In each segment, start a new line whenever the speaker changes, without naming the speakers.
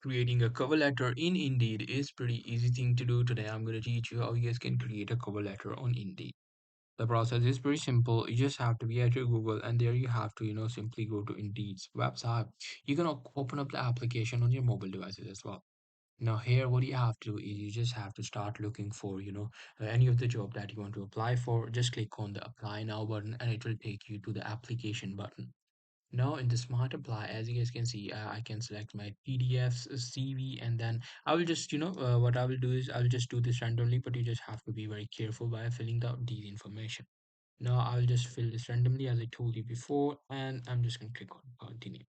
Creating a cover letter in Indeed is pretty easy thing to do. Today I'm going to teach you how you guys can create a cover letter on Indeed. The process is pretty simple. You just have to be at your Google and there you have to, simply go to Indeed's website. You can open up the application on your mobile devices as well. Now here what you have to do is you just have to start looking for, any of the job that you want to apply for. Just click on the apply now button and it will take you to the application button. Now in the smart apply, as you guys can see, I can select my PDFs, CV, and then I will just, what I will do is I will just do this randomly, but you just have to be very careful by filling out these information. Now I'll just fill this randomly as I told you before, and I'm just going to click on continue.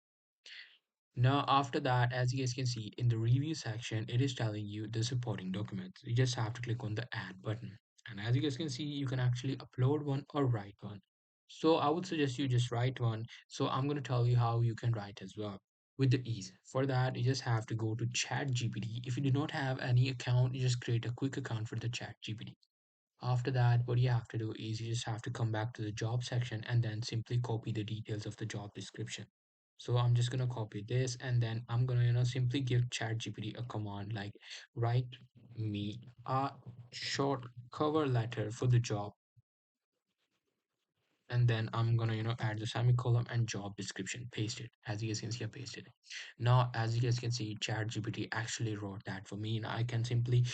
Now, after that, as you guys can see in the review section, it is telling you the supporting documents. You just have to click on the add button. And as you guys can see, you can actually upload one or write one. So I would suggest you just write one. So I'm going to tell you how you can write as well with the ease. For that, you just have to go to ChatGPT. If you do not have any account, you just create a quick account for the ChatGPT. After that, what you have to do is you just have to come back to the job section and then simply copy the details of the job description. So I'm just gonna copy this and then I'm gonna, simply give ChatGPT a command like write me a short cover letter for the job, and then I'm gonna add the semicolon and job description, paste it. As you guys can see, I pasted it. Now as you guys can see, ChatGPT actually wrote that for me, and I can simply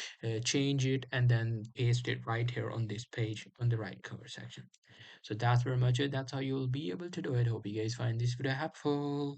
change it and then paste it right here on this page on the right cover section. So that's very much it. That's how you will be able to do it. Hope you guys find this video helpful.